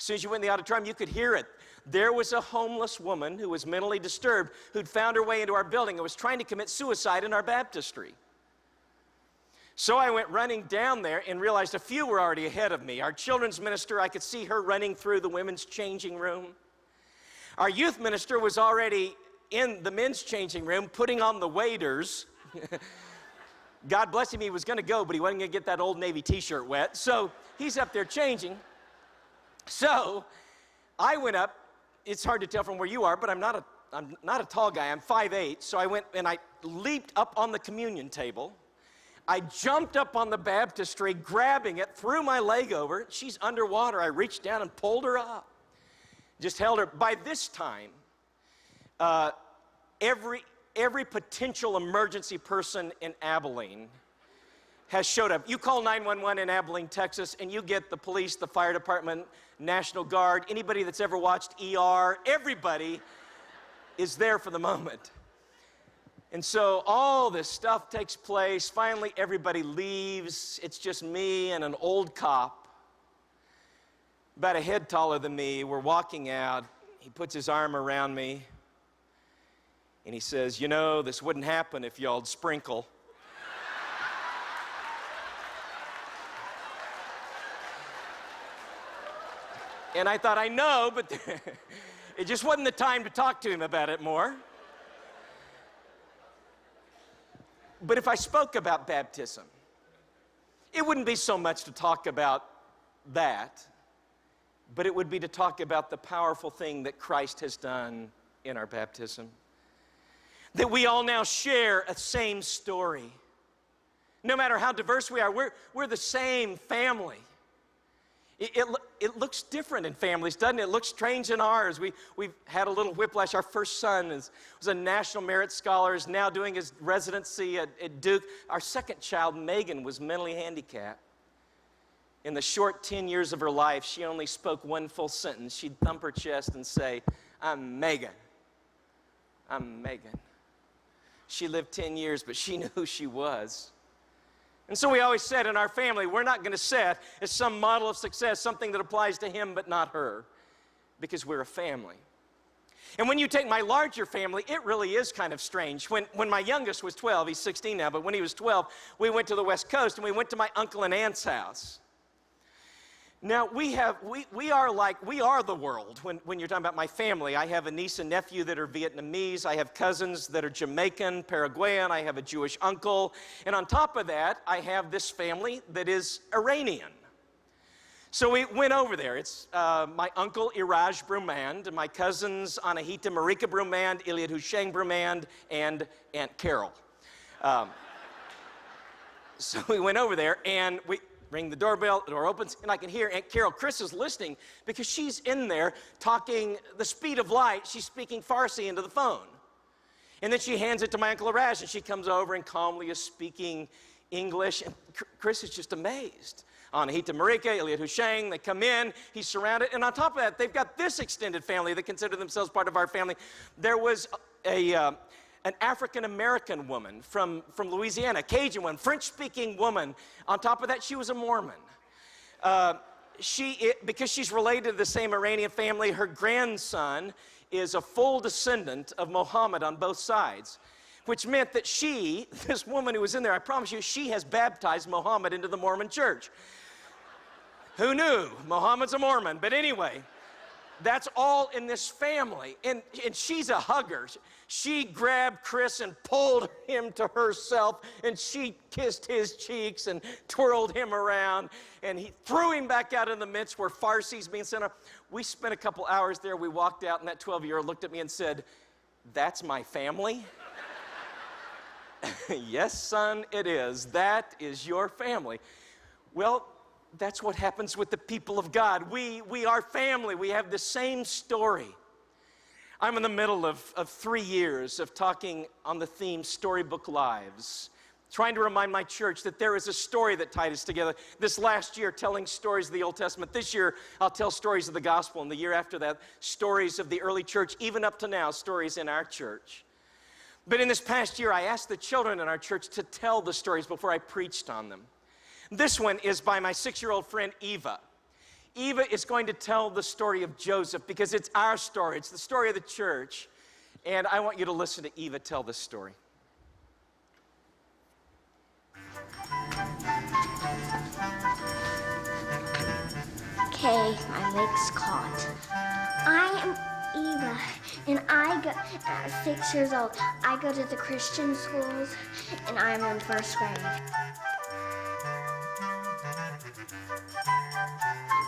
As soon as you went in the auditorium, you could hear it. There was a homeless woman who was mentally disturbed who'd found her way into our building and was trying to commit suicide in our baptistry. So I went running down there and realized a few were already ahead of me. Our children's minister, I could see her running through the women's changing room. Our youth minister was already in the men's changing room putting on the waders. God bless him, he was going to go, but he wasn't going to get that Old Navy t-shirt wet. So he's up there changing. So I went up. It's hard to tell from where you are, but I'm not a tall guy. I'm 5'8". So I went and I leaped up on the communion table. I jumped up on the baptistry, grabbing it, threw my leg over. She's underwater. I reached down and pulled her up. Just held her. By this time, every potential emergency person in Abilene has showed up. You call 911 in Abilene, Texas, and you get the police, the fire department, National Guard, anybody that's ever watched ER, everybody is there for the moment. And so all this stuff takes place. Finally, everybody leaves. It's just me and an old cop, about a head taller than me. We're walking out. He puts his arm around me, and he says, "You know, this wouldn't happen if y'all'd sprinkle." And I thought, I know, but it just wasn't the time to talk to him about it more. But if I spoke about baptism, it wouldn't be so much to talk about that, but it would be to talk about the powerful thing that Christ has done in our baptism. That we all now share a same story. No matter how diverse we are, we're the same family. It looks different in families, doesn't it? It looks strange in ours. We've had a little whiplash. Our first son was a National Merit Scholar, is now doing his residency at Duke. Our second child, Megan, was mentally handicapped. In the short 10 years of her life, she only spoke one full sentence. She'd thump her chest and say, "I'm Megan. I'm Megan." She lived 10 years, but she knew who she was. And so we always said in our family, we're not going to set as some model of success something that applies to him but not her, because we're a family. And when you take my larger family, it really is kind of strange. When my youngest was 12, he's 16 now, but when he was 12, we went to the West Coast and we went to my uncle and aunt's house. Now, we are the world when you're talking about my family. I have a niece and nephew that are Vietnamese. I have cousins that are Jamaican, Paraguayan. I have a Jewish uncle. And on top of that, I have this family that is Iranian. So we went over there. It's my uncle, Iraj Brumand, and my cousins, Anahita Marika Brumand, Iliad Husheng Brumand, and Aunt Carol. So we went over there, and we ring the doorbell, the door opens, and I can hear Aunt Carol. Chris is listening because she's in there talking the speed of light. She's speaking Farsi into the phone. And then she hands it to my Uncle Iraj, and she comes over and calmly is speaking English. And Chris is just amazed. Anahita Marika, Iliad Husheng, they come in, he's surrounded. And on top of that, they've got this extended family that consider themselves part of our family. There was an African-American woman from Louisiana, Cajun one, French-speaking woman. On top of that, she was a Mormon. Because she's related to the same Iranian family, her grandson is a full descendant of Muhammad on both sides, which meant that this woman who was in there, I promise you, she has baptized Muhammad into the Mormon church. Who knew? Muhammad's a Mormon. But anyway, that's all in this family. And she's a hugger. She grabbed Chris and pulled him to herself, and she kissed his cheeks and twirled him around, and he threw him back out in the midst where Farsi's being sent up. We spent a couple hours there. We walked out, and that 12-year-old looked at me and said, "That's my family?" "Yes, son, it is. That is your family." Well, that's what happens with the people of God. We are family. We have the same story. I'm in the middle of 3 years of talking on the theme Storybook Lives, trying to remind my church that there is a story that tied us together. This last year, telling stories of the Old Testament. This year, I'll tell stories of the gospel. And the year after that, stories of the early church. Even up to now, stories in our church. But in this past year, I asked the children in our church to tell the stories before I preached on them. This one is by my 6-year-old friend, Eva. Eva is going to tell the story of Joseph because it's our story. It's the story of the church. And I want you to listen to Eva tell this story. Okay, my leg's caught. I am Eva, and I go at 6 years old. I go to the Christian schools, and I'm in first grade.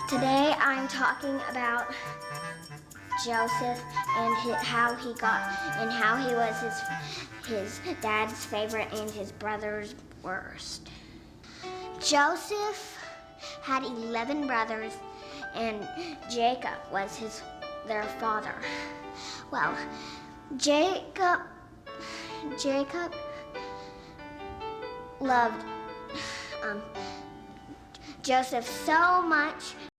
Today I'm talking about Joseph and how he was his dad's favorite and his brother's worst. Joseph had 11 brothers, and Jacob was their father. Well, Jacob loved Joseph so much